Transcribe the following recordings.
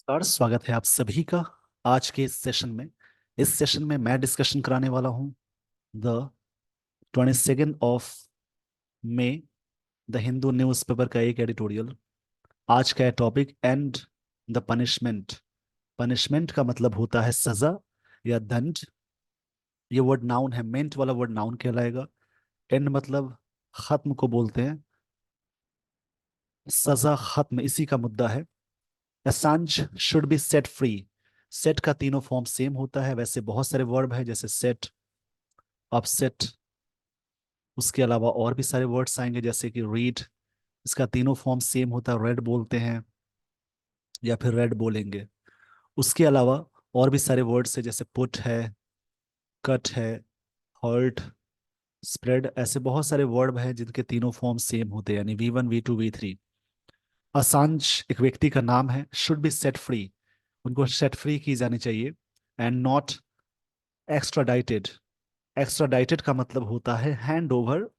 नमस्कार, स्वागत है आप सभी का आज के इस सेशन में। इस सेशन में मैं डिस्कशन कराने वाला हूँ the 22 of May, the Hindu newspaper का एक एडिटोरियल। आज का है topic and the punishment. Punishment का मतलब होता है सजा या दंड। ये वर्ड नाउन है, मेंट वाला वर्ड नाउन कहलाएगा। एंड मतलब खत्म को बोलते हैं, सजा खत्म, इसी का मुद्दा है। Assange should be set free. Set का तीनों फॉर्म सेम होता है, वैसे बहुत सारे वर्ब है जैसे सेट, अपसेट। उसके अलावा और भी सारे वर्ड्स आएंगे जैसे कि रीड। इसका तीनों फॉर्म सेम होता है, रेड बोलते हैं या फिर रेड बोलेंगे। उसके अलावा और भी सारे वर्ड्स है जैसे पुट है, कट है, हर्ट, स्प्रेड। ऐसे बहुत सारे वर्ब हैं जिनके तीनों फॉर्म सेम होते हैं, यानी V1 V2 V3। असांज एक व्यक्ति का नाम है, शुड बी सेट फ्री, उनको सेट फ्री की जानी चाहिए। And not एक्स्ट्राडाइटेड। एक्स्ट्राडाइटेड का मतलब होता है hand over,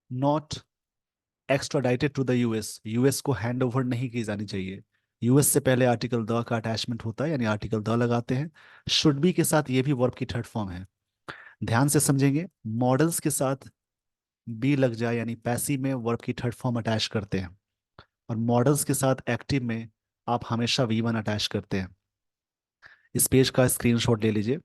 not extradited to the US. US को हैंड ओवर नहीं की जानी चाहिए। यूएस से पहले आर्टिकल द का अटैचमेंट होता है, यानी आर्टिकल द लगाते हैं। शुड बी के साथ ये भी वर्ब की थर्ड फॉर्म है। ध्यान से समझेंगे, मॉडल्स के साथ बी लग जाए यानी पैसिव में वर्ब की थर्ड फॉर्म अटैच करते हैं, और मॉडल्स के साथ एक्टिव में आप हमेशा V1 अटैच करते हैं। इस पेज का स्क्रीनशॉट ले लीजिए।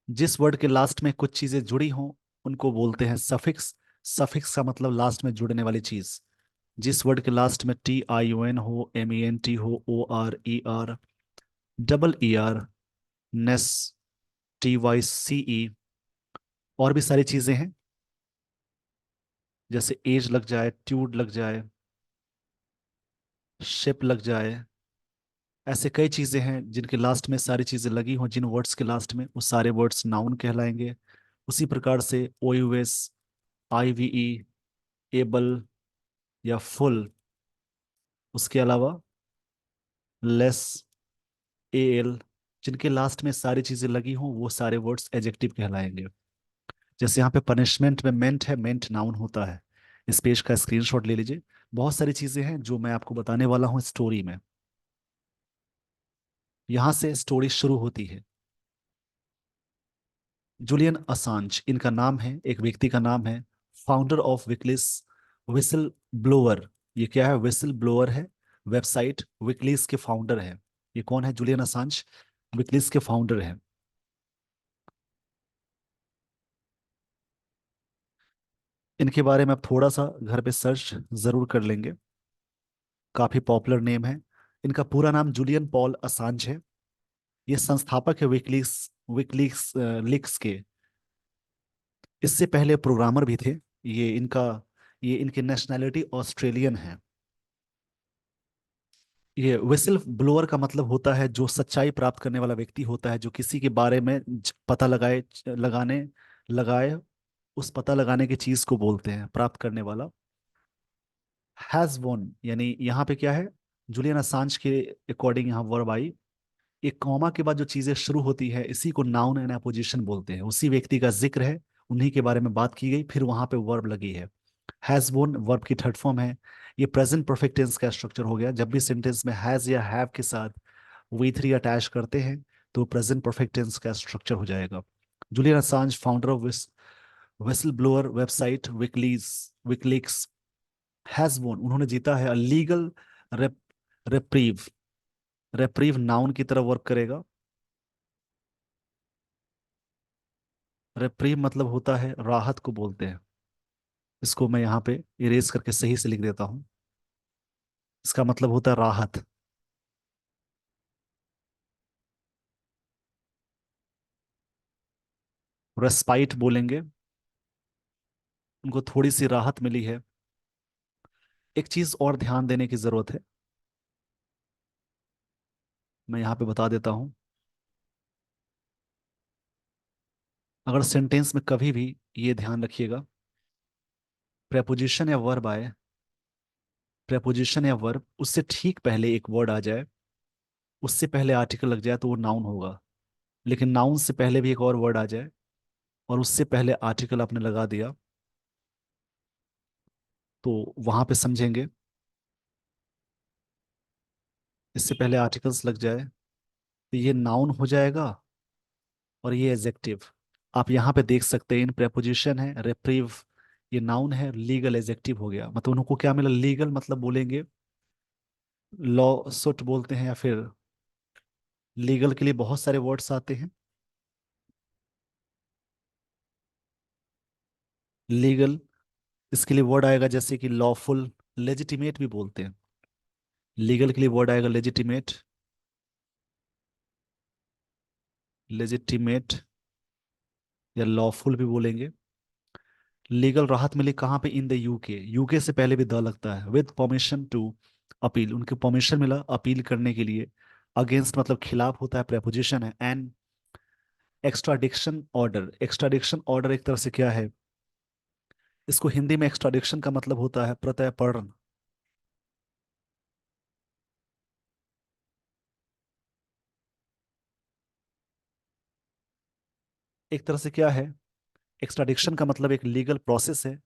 जिस वर्ड के लास्ट में कुछ चीजें जुड़ी हों उनको बोलते हैं सफिक्स। सफिक्स का मतलब लास्ट में जुड़ने वाली चीज। जिस वर्ड के लास्ट में TION हो, MENT हो, ORER, डबल ER, नेस, TYCE, और भी सारी चीजें हैं जैसे एज लग जाए, ट्यूड लग जाए, शिप लग जाए। ऐसे कई चीजें हैं जिनके लास्ट में सारी चीजें लगी हों, जिन वर्ड्स के लास्ट में, वो सारे वर्ड्स नाउन कहलाएंगे। उसी प्रकार से OUS, IVE, एबल या फुल, उसके अलावा लेस, AL, जिनके लास्ट में सारी चीजें लगी हों वो सारे वर्ड्स एजेक्टिव कहलाएंगे। जैसे यहाँ पे पनिशमेंट में मेंट है, मेंट नाउन होता है। इस पेज का स्क्रीनशॉट ले लीजिए। बहुत सारी चीजें हैं जो मैं आपको बताने वाला हूँ स्टोरी में। यहाँ से स्टोरी शुरू होती है। जूलियन असांज इनका नाम है, एक व्यक्ति का नाम है, फाउंडर ऑफ विकलिस, विसल ब्लोअर। ये क्या है? विसल ब्लोअर है, वेबसाइट विकलिस के फाउंडर है। ये कौन है? जूलियन असांज विकलिस के फाउंडर है। इनके बारे में आप थोड़ा सा घर पे सर्च जरूर कर लेंगे, काफी पॉपुलर नेम है। इनका पूरा नाम जूलियन पॉल असांज है। ये संस्थापक है विकलीक्स, विकलीक्स लीक्स के। इससे पहले प्रोग्रामर भी थे। ये इनका ये इनकी नेशनैलिटी ऑस्ट्रेलियन है। ये विसल ब्लोअर का मतलब होता है जो सच्चाई प्राप्त करने वाला व्यक्ति होता है, जो किसी के बारे में पता लगाए, उस पता लगाने की चीज को बोलते हैं प्राप्त करने वाला। हैज वोन, यानी यहाँ पे क्या है, जूलियन असांज के अकॉर्डिंग यहाँ वर्ब आई। एक कॉमा के बाद जो चीजें शुरू होती है इसी को नाउन एंड अपोजिशन बोलते हैं। उसी व्यक्ति का जिक्र है, उन्हीं के बारे में बात की गई, फिर वहां पे वर्ब लगी है। हैज बोन वर्ब की थर्ड फॉर्म है। ये प्रेजेंट परफेक्ट टेंस का स्ट्रक्चर हो गया। जब भी सेंटेंस में हैज या हैव के साथ V3 अटैच करते हैं तो प्रेजेंट परफेक्ट टेंस का स्ट्रक्चर हो जाएगा। Julian Assange founder of whistleblower website WikiLeaks has won, उन्होंने जीता है लीगल रेप्रीव। रेप्रीव नाउन की तरह वर्क करेगा। रेप्रीव मतलब होता है राहत को बोलते हैं। इसको मैं यहाँ पे इरेज करके सही से लिख देता हूँ। इसका मतलब होता है राहत। रेस्पाइट बोलेंगे, उनको थोड़ी सी राहत मिली है। एक चीज और ध्यान देने की जरूरत है, मैं यहाँ पे बता देता हूँ। अगर सेंटेंस में कभी भी, ये ध्यान रखिएगा, प्रेपोजिशन या वर्ब आए, प्रेपोजिशन या वर्ब उससे ठीक पहले एक वर्ड आ जाए, उससे पहले आर्टिकल लग जाए तो वो नाउन होगा। लेकिन नाउन से पहले भी एक और वर्ड आ जाए और उससे पहले आर्टिकल आपने लगा दिया, तो वहां पे समझेंगे इससे पहले आर्टिकल्स लग जाए तो ये नाउन हो जाएगा और ये एडजेक्टिव। आप यहाँ पे देख सकते हैं इन प्रेपोजिशन है, रेप्रीव ये नाउन है, लीगल एडजेक्टिव हो गया। मतलब उनको क्या मिला, लीगल मतलब बोलेंगे लॉ सुट बोलते हैं, या फिर लीगल के लिए बहुत सारे वर्ड्स आते हैं। लीगल, इसके लिए वर्ड आएगा जैसे कि लॉफुल, लेजिटिमेट भी बोलते हैं। लीगल के लिए वर्ड आएगा लेजिटिमेट, लेजिटिमेट या लॉफुल भी बोलेंगे। लीगल राहत मिली कहाँ पे, इन द यूके, यूके से पहले भी द लगता है, विद परमिशन टू अपील, उनके परमिशन मिला अपील करने के लिए। अगेंस्ट मतलब खिलाफ होता है, प्रेपोजिशन है। एंड एक्स्ट्राडिक्शन ऑर्डर, एक्स्ट्राडिक्शन ऑर्डर एक तरह से क्या है, इसको हिंदी में एक्स्ट्राडिक्शन का मतलब होता है प्रत्यर्पण। एक तरह से क्या है, एक्स्ट्राडिक्शन का मतलब एक लीगल प्रोसेस है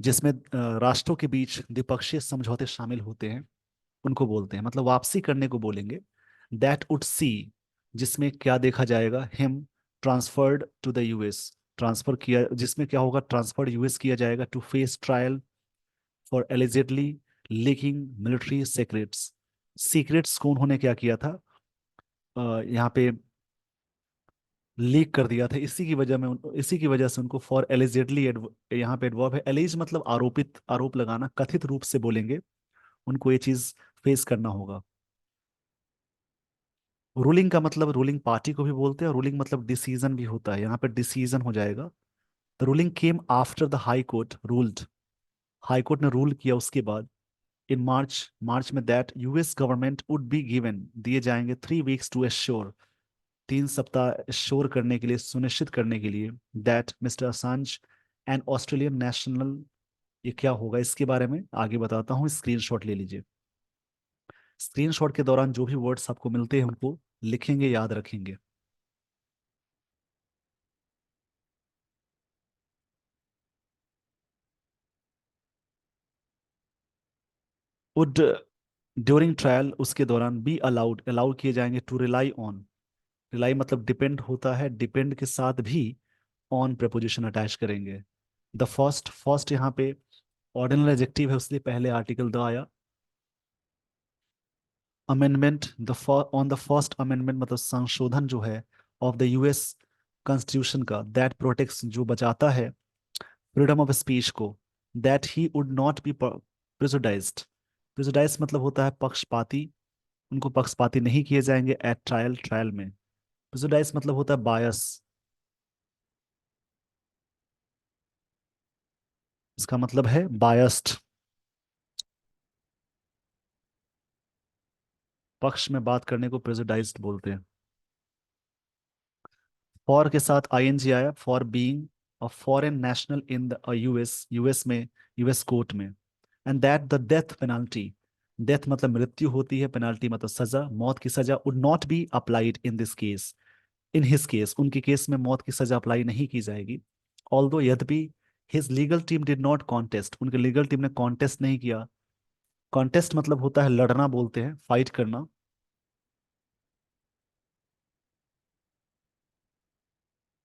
जिसमें राष्ट्रों के बीच द्विपक्षीय समझौते शामिल होते हैं, उनको बोलते हैं, मतलब वापसी करने को बोलेंगे। दैट वुड सी, जिसमें क्या देखा जाएगा, him transferred to the US, transfer किया, जिसमें क्या होगा, ट्रांसफर्ड यूएस किया जाएगा to face trial for allegedly leaking military secrets. Secrets को उन्होंने क्या किया था, यहाँ पे लीक कर दिया था, इसी की वजह में इसी की वजह से उनको फॉर एलिजेडली, यहाँ पे एडवर्ब है, एलिज मतलब आरोपित, आरोप लगाना, कथित रूप से बोलेंगे, उनको ये चीज फेस करना होगा। रूलिंग का मतलब रूलिंग पार्टी को भी बोलते हैं, और रूलिंग मतलब डिसीजन भी होता है, यहाँ पे डिसीजन हो जाएगा। The ruling came after the high court ruled, high court ने रूल किया उसके बाद, इन मार्च, मार्च में, that US government would be given, दिए जाएंगे 3 वीक्स टू एश्योर, 3 सप्ताह एश्योर करने के लिए, सुनिश्चित करने के लिए, that mister Assange and Australian national, ये क्या होगा इसके बारे में आगे बताता हूँ, स्क्रीनशॉट ले लीजिए। स्क्रीनशॉट के दौरान जो भी वर्ड्स आपको मिलते हैं उनको लिखेंगे, याद रखेंगे। वुड ड्यूरिंग ट्रायल, उसके दौरान, बी अलाउड, अलाउ किए जाएंगे, टू रिलाई ऑन, रिलाई मतलब डिपेंड होता है, डिपेंड के साथ भी ऑन प्रपोजिशन अटैच करेंगे। द फर्स्ट, फर्स्ट यहाँ पे ऑर्डिनल एडजेक्टिव है, उसलिए पहले आर्टिकल द आया। Amendment, the on the first amendment मतलब संशोधन जो है ऑफ द यूएस कॉन्स्टिट्यूशन का, दैट प्रोटेक्ट्स जो बचाता है फ्रीडम ऑफ स्पीच को, that he would not be prejudiced, prejudice मतलब होता है पक्षपाती, उनको पक्षपाती नहीं किए जाएंगे एट ट्रायल, ट्रायल में। प्रेजुडाइज मतलब होता है बायस, इसका मतलब है बायस्ड, पक्ष में बात करने को प्रेजुडाइज्ड बोलते हैं। फॉर के साथ आईएनजी आया, for being a foreign national in the US, US में, यूएस कोर्ट में। And that the death penalty, death मतलब मृत्यु होती है, पेनाल्टी मतलब सजा, मौत की सजा, would not be applied in this case, in his case, उनके केस में मौत की सजा अप्लाई नहीं की जाएगी। ऑल्दो, यद्यपि, his legal team did not contest, उनके लीगल टीम ने कॉन्टेस्ट नहीं किया। कॉन्टेस्ट मतलब होता है लड़ना बोलते हैं, फाइट करना।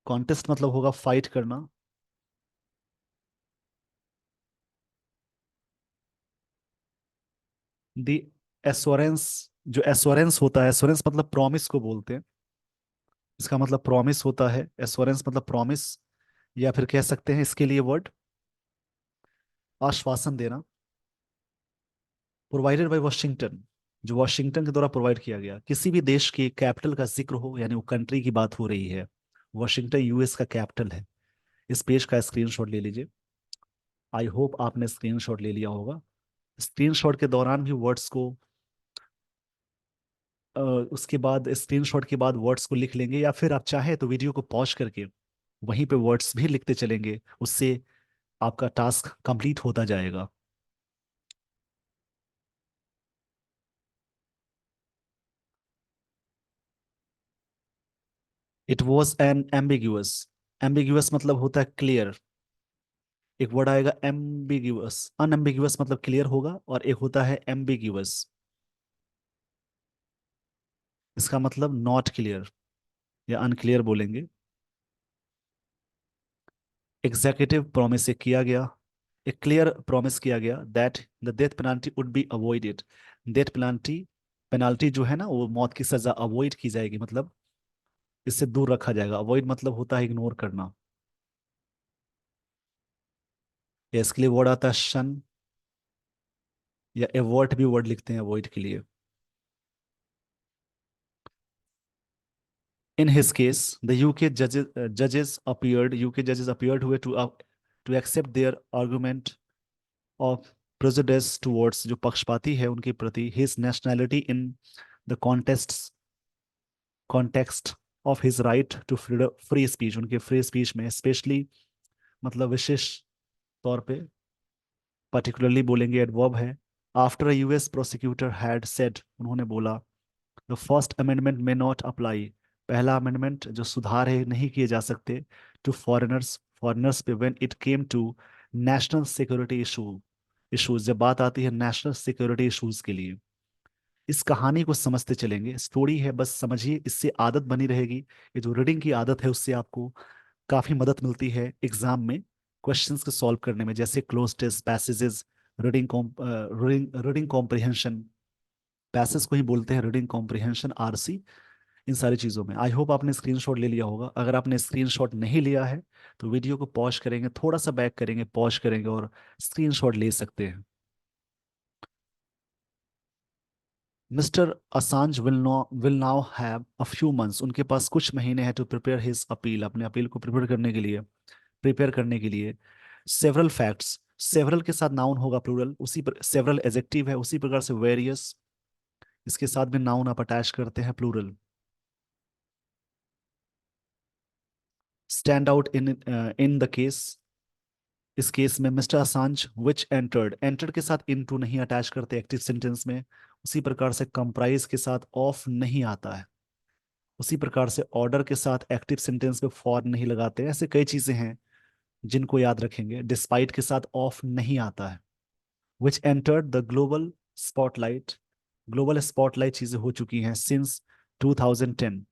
कॉन्टेस्ट मतलब होगा फाइट करना। दी एश्योरेंस, जो एश्योरेंस होता है, एश्योरेंस मतलब प्रॉमिस को बोलते हैं, इसका मतलब प्रॉमिस होता है, एश्योरेंस मतलब प्रॉमिस, या फिर कह सकते हैं इसके लिए वर्ड आश्वासन देना। प्रोवाइडेड बाय वॉशिंगटन, जो वॉशिंगटन के द्वारा प्रोवाइड किया गया, किसी भी देश की कैपिटल का जिक्र हो, यानी वो कंट्री की बात हो रही है, वॉशिंगटन यूएस का कैपिटल है। इस पेज का स्क्रीनशॉट ले लीजिए। आई होप आपने स्क्रीनशॉट ले लिया होगा। स्क्रीनशॉट के दौरान भी वर्ड्स को उसके बाद, स्क्रीनशॉट के बाद वर्ड्स को लिख लेंगे, या फिर आप चाहे तो वीडियो को पॉज करके वहीं पे वर्ड्स भी लिखते चलेंगे, उससे आपका टास्क कंप्लीट होता जाएगा। It was an ambiguous, ambiguous मतलब होता है क्लियर, एक वर्ड आएगा एम्बिग्यूअस, अनएम्बिग्यूअस मतलब क्लियर होगा, और एक होता है एम्बिग्यूअस। इसका मतलब नॉट क्लियर या अनक्लियर बोलेंगे। एग्जीक्यूटिव प्रॉमिस से किया गया, एक क्लियर प्रॉमिस किया गया that the death penalty would be avoided. Death penalty, penalty जो है ना वो मौत की सजा अवॉइड की जाएगी, मतलब इससे दूर रखा जाएगा। अवॉइड मतलब होता है इग्नोर करना। या इसके लिए वर्ड आता है शन, या एवॉर्ट भी वर्ड लिखते हैं अवॉइड के लिए। In his case, the UK judges appeared हुए to accept their argument of prejudice towards, जो पक्षपाती है उनके प्रति, his nationality in the context of his right to free speech, उनके free speech में especially मतलब विशेष तौर पे, particularly बोलेंगे एडवर्ब है। after a US prosecutor had said, उन्होंने बोला, the first Amendment may not apply, पहला अमेंडमेंट जो सुधार है नहीं किए जा सकते, टू फॉरेनर्स, फॉरेनर्स पे, when it came to national security issues, जब बात आती है नेशनल सिक्योरिटी इशूज के लिए। इस कहानी को समझते चलेंगे, स्टोरी है बस समझिए, इससे आदत बनी रहेगी। ये जो रीडिंग की आदत है उससे आपको काफी मदद मिलती है एग्जाम में क्वेश्चंस को सॉल्व करने में, जैसे cloze test, passages, reading reading comprehension, passage को ही बोलते हैं रीडिंग कॉम्प्रिहेंशन, आरसी, इन सारी चीज़ों में। आई होप आपने स्क्रीनशॉट ले लिया होगा। अगर आपने स्क्रीनशॉट नहीं लिया है तो वीडियो को पॉज करेंगे, थोड़ा सा बैक करेंगे, पॉज करेंगे और स्क्रीनशॉट ले सकते हैं। Mister Assange will now have a few months, उनके पास कुछ महीने हैं, टू प्रिपेयर हिज अपील, अपने अपील को प्रिपेयर करने के लिए। सेवरल फैक्ट्स, सेवरल के साथ नाउन होगा प्लूरल, उसी पर सेवरल एजेक्टिव है, उसी प्रकार से वेरियस, इसके साथ भी नाउन आप अटैच करते हैं plural. Stand out in the case, इस केस में मिस्टर असांज विच एंटर्ड के साथ इनटू नहीं अटैच करते एक्टिव सेंटेंस में, उसी प्रकार से कंप्राइज के साथ ऑफ नहीं आता है, उसी प्रकार से ऑर्डर के साथ एक्टिव सेंटेंस में फॉर नहीं लगाते। ऐसे कई चीजें हैं जिनको याद रखेंगे। डिस्पाइट के साथ ऑफ नहीं आता है। Which entered the global spotlight, global spotlight चीजें हो चुकी हैं सिंस 2010,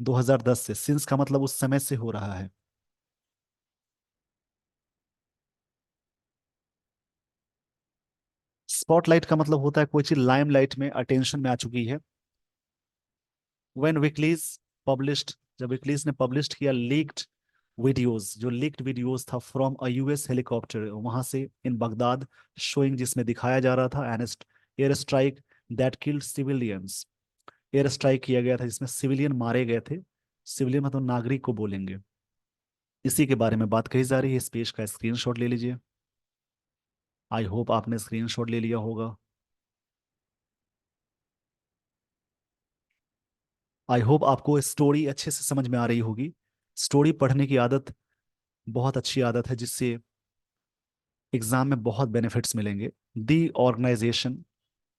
2010 से, सिंस का मतलब उस समय से हो रहा है। स्पॉटलाइट का मतलब होता है कोई चीज लाइमलाइट में, अटेंशन में आ चुकी है। व्हेन विकलीज पब्लिश्ड, जब विकलीज ने पब्लिश किया लीक्ड वीडियोस, जो लीक्ड वीडियोस था फ्रॉम अ यूएस हेलीकॉप्टर, वहां से, इन बगदाद, शोइंग, जिसमें दिखाया जा रहा था an air strike that killed civilians, air strike किया गया था जिसमें सिविलियन मारे गए थे। सिविलियन मतलब नागरिक को बोलेंगे। इसी के बारे में बात कही जा रही है। इस पेज का स्क्रीनशॉट ले लीजिए। आई होप आपने स्क्रीनशॉट ले लिया होगा। आई होप आपको स्टोरी अच्छे से समझ में आ रही होगी। स्टोरी पढ़ने की आदत बहुत अच्छी आदत है, जिससे एग्जाम में बहुत बेनिफिट्स मिलेंगे। दी ऑर्गेनाइजेशन,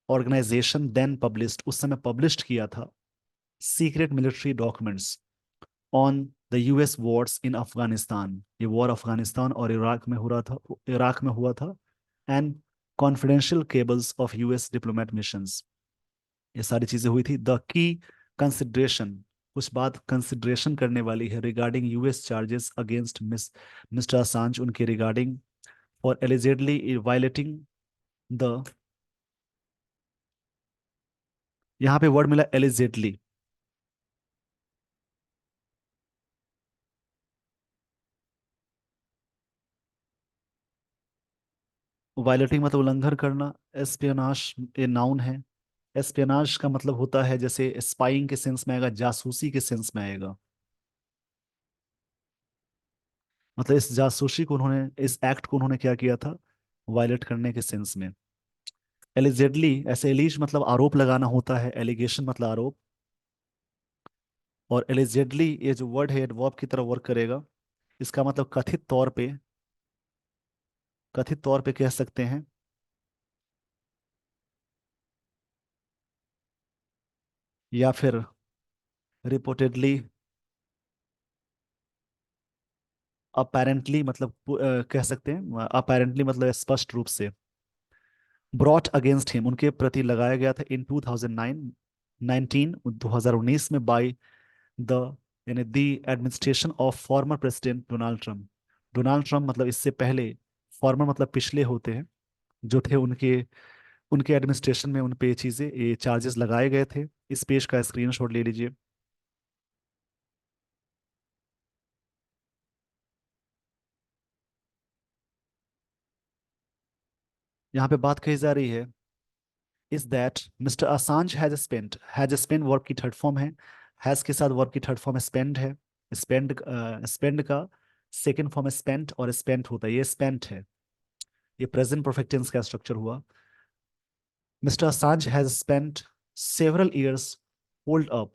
ऑर्गेनाइजेशन देन पब्लिश्ड, उस समय पब्लिश्ड किया था secret military documents on the US Wars इन अफगानिस्तान, ये वॉर अफगानिस्तान और इराक में हो रहा था, इराक में हुआ था। And confidential cables of US diplomat missions, ये सारी चीजें हुई थी। द की कंसिडरेशन, कुछ बात कंसिडरेशन करने वाली है regarding US charges against Mister Assange, उनके regarding for allegedly violating the, यहाँ पे वर्ड मिला एलिजेडली, वायलेटिंग मतलब उल्लंघन करना। एस्पियोनाश, ये नाउन है। एस्पियोनाज का मतलब होता है जैसे स्पाइंग के सेंस में आएगा, जासूसी के सेंस में आएगा, मतलब इस जासूसी को उन्होंने, इस एक्ट को उन्होंने क्या किया था, वायलेट करने के सेंस में। एलिजेडली, ऐसे एलिज मतलब आरोप लगाना होता है, एलिगेशन मतलब आरोप, और एलिजेडली ये जो वर्ड है एडवर्ब की तरह वर्क करेगा। इसका मतलब कथित तौर पे, कथित तौर पे कह सकते हैं, या फिर रिपोर्टेडली, अपेरेंटली मतलब कह सकते हैं, अपेरेंटली मतलब स्पष्ट रूप से। ब्रॉट अगेंस्ट हिम, उनके प्रति लगाया गया था इन 2009, 2019 में बाय द यानी the administration of former president Donald Trump. Donald Trump मतलब इससे पहले, फॉर्मर मतलब पिछले होते हैं, जो थे उनके उनके एडमिनिस्ट्रेशन में उन पे ये चार्जेस लगाए गए थे। इस पेज का स्क्रीनशॉट ले लीजिए। यहाँ पे बात कही जा रही है is that mister Assange has spend verb की थर्ड फॉर्म है। हैज के साथ वर्ब की थर्ड फॉर्म स्पेंड है। स्पेंड का सेकंड फॉर्म स्पेंट, और स्पेंट होता है, ये स्पेंट है। ये प्रेजेंट परफेक्ट टेंस का स्ट्रक्चर हुआ। Mister Assange has spent several years hold up.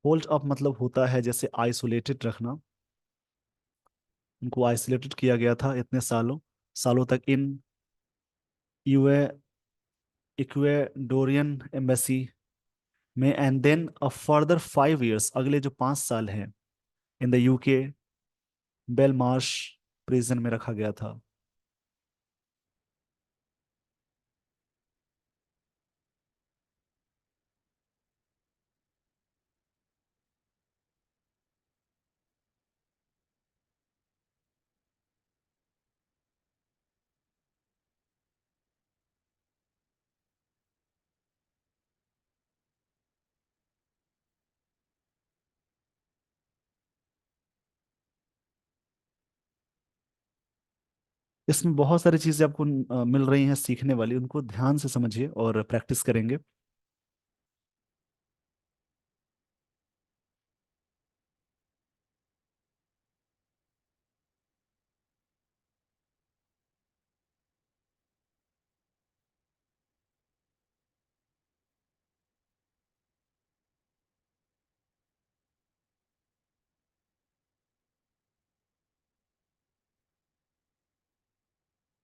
Hold up मतलब होता है जैसे आइसोलेटेड रखना। उनको आइसोलेटेड किया गया था इतने सालों सालों तक इन यूए इक्वेडोरियन एम्बेसी में, and then a further 5 years, अगले जो 5 साल हैं, in the UK Belmarsh prison में रखा गया था। इसमें बहुत सारी चीजें आपको मिल रही हैं सीखने वाली, उनको ध्यान से समझिए और प्रैक्टिस करेंगे।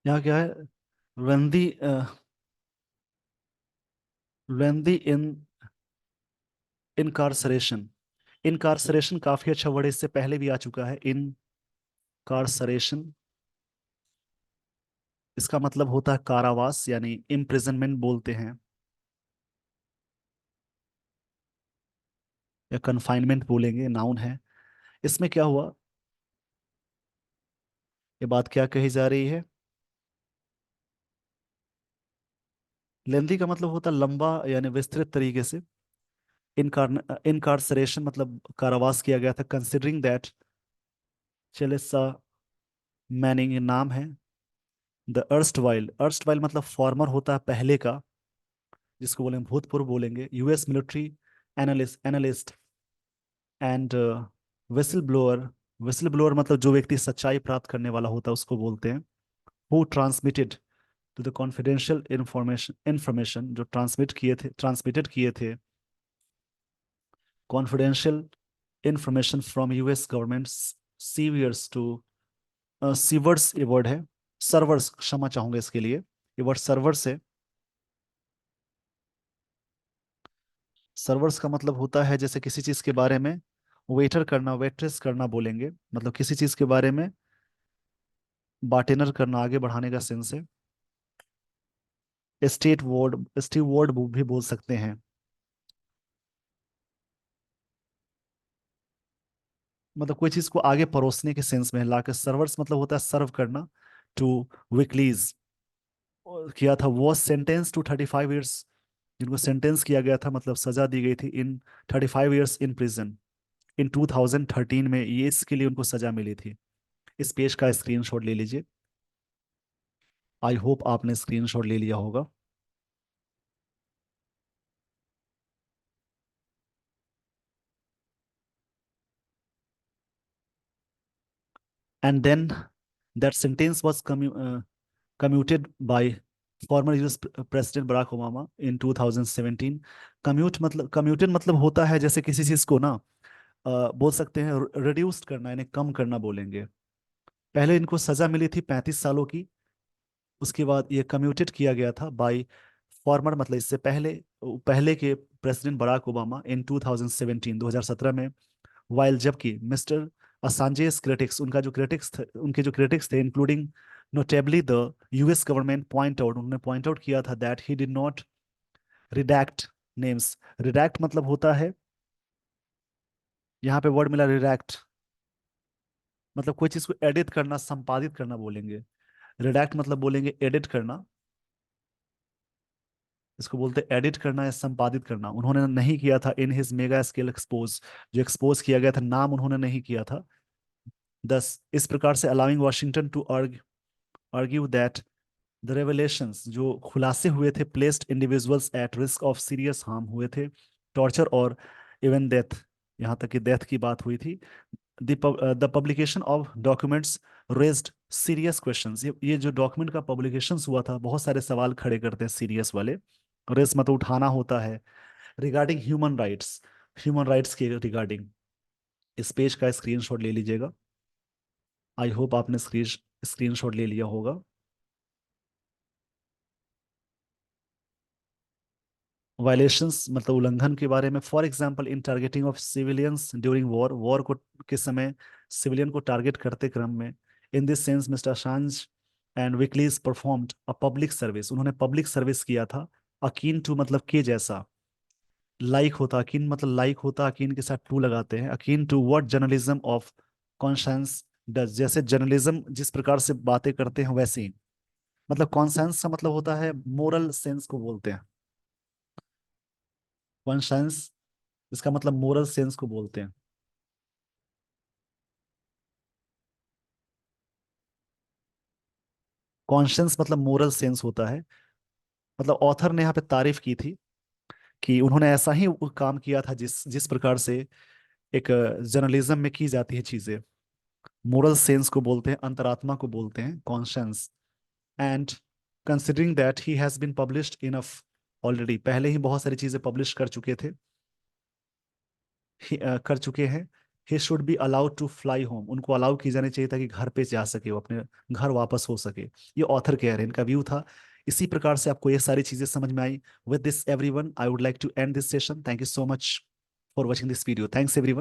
यहाँ क्या है? लेंदी लेंदी इनकारसरेशन। इनकारसरेशन काफी अच्छा वर्ड है, इससे पहले भी आ चुका है। इनकारसरेशन, इसका मतलब होता है कारावास, यानी इम्प्रिजनमेंट बोलते हैं, या कन्फाइनमेंट बोलेंगे, नाउन है। इसमें क्या हुआ? ये बात क्या कही जा रही है? लेंदी का मतलब होता है लंबा यानी विस्तृत तरीके से। इनकारसरेशन मतलब कारावास किया गया था। कंसिडरिंग दैट चेलेसा मैनिंग, ये नाम है। द अर्स्ट वाइल मतलब फॉर्मर होता है पहले का, जिसको बोलेंगे भूतपूर्व बोलेंगे, US military analyst and whistle blower. Whistle blower मतलब जो व्यक्ति सच्चाई प्राप्त करने वाला होता है उसको बोलते हैं। Who transmitted to the confidential information, जो ट्रांसमिटेड किए थे confidential information from US government servers to servers, ये वर्ड है। सर्वर्स, क्षमा चाहूंगा इसके लिए, ये वर्ड सर्वर्स है। सर्वर्स का मतलब होता है जैसे किसी चीज के बारे में वेटर करना, वेट्रेस करना बोलेंगे, मतलब किसी चीज के बारे में बार्टेनर करना, आगे बढ़ाने का सेंस है। स्टीवर्ड भी बोल सकते हैं। मतलब कोई चीज को आगे परोसने के सेंस में लाकर। सर्वर्स मतलब होता है सर्व करना। टू विकलीज किया था, वो सेंटेंस टू 35 years, जिनको सेंटेंस किया गया था मतलब सजा दी गई थी इन 35 years इन प्रिजन इन 2013 में, ये इसके लिए उनको सजा मिली थी। इस पेज का स्क्रीनशॉट ले लीजिए। आई होप आपने स्क्रीनशॉट ले लिया होगा। And then that sentence was commuted by former US president Barack Obama in 2017। Commuted मतलब होता है जैसे किसी चीज को ना बोल सकते हैं रिड्यूस करना, यानी कम करना बोलेंगे। पहले इनको सजा मिली थी 35 सालों की, उसके बाद ये कम्यूटेड किया गया था बाय फॉर्मर मतलब इससे पहले पहले के प्रेसिडेंट बराक ओबामा इन 2017 में। वाइल जबकि मिस्टर असांजेस क्रिटिक्स, उनके जो क्रिटिक्स थे, including notably the US government, point out, उन्होंने पॉइंट आउट किया था that he did not redact names. Redact मतलब होता है, यहाँ पे वर्ड मिला रिडैक्ट, मतलब कोई चीज को एडिट करना, संपादित करना बोलेंगे। रिडैक्ट मतलब बोलेंगे एडिट करना, इसको बोलते हैं एडिट करना या संपादित करना। उन्होंने नहीं किया था in his mega scale expose, जो एक्सपोज किया गया था नाम उन्होंने नहीं किया था। 10 इस प्रकार से allowing Washington to argue that the revelations, जो खुलासे हुए थे, placed individuals at risk of serious harm, हुए थे टॉर्चर और इवन डेथ, यहाँ तक कि डेथ की बात हुई थी। The publication of documents raised serious questions, ये जो डॉक्यूमेंट का पब्लिकेशंस हुआ था बहुत सारे सवाल खड़े करते हैं सीरियस वाले। रेस मतलब उठाना होता है। रिगार्डिंग ह्यूमन राइट्स के रिगार्डिंग। इस पेज का स्क्रीनशॉट ले लीजिएगा। आई होप आपने स्क्रीनशॉट ले लिया होगा। वायलेशंस मतलब उल्लंघन के बारे में, for example in targeting of civilians during war, war को के समय सिविलियन को टारगेट करते क्रम में। In this sense Mister Assange and WikiLeaks performed a public service, उन्होंने पब्लिक सर्विस किया था। अकीन टू मतलब के जैसा, लाइक होता, अकीन मतलब लाइक होता, अकीन के साथ टू लगाते हैं। Akin to what journalism of conscience does, जैसे जर्नलिज्म जिस प्रकार से बातें करते हैं वैसे ही। मतलब कॉन्सेंस का मतलब होता है मोरल सेंस को बोलते हैं। कॉन्शेंस, इसका मतलब मोरल सेंस को बोलते हैं। कॉन्शियस मतलब मोरल सेंस होता है। मतलब ऑथर ने यहाँ पे तारीफ की थी कि उन्होंने ऐसा ही वो काम किया था जिस जिस प्रकार से एक जर्नलिज्म में की जाती है चीजें। मोरल सेंस को बोलते हैं, अंतरात्मा को बोलते हैं conscious. And considering that he has been published enough, already पहले ही बहुत सारी चीजें पब्लिश कर चुके थे, कर चुके हैं। He should be allowed to fly home, उनको अलाउ की जानी चाहिए ताकि घर पे जा सके, वो अपने घर वापस हो सके। ये ऑथर कह रहे हैं, इनका व्यू था। इसी प्रकार से आपको ये सारी चीजें समझ में आई। With this everyone I would like to end this session. Thank you so much for watching this video. Thanks everyone.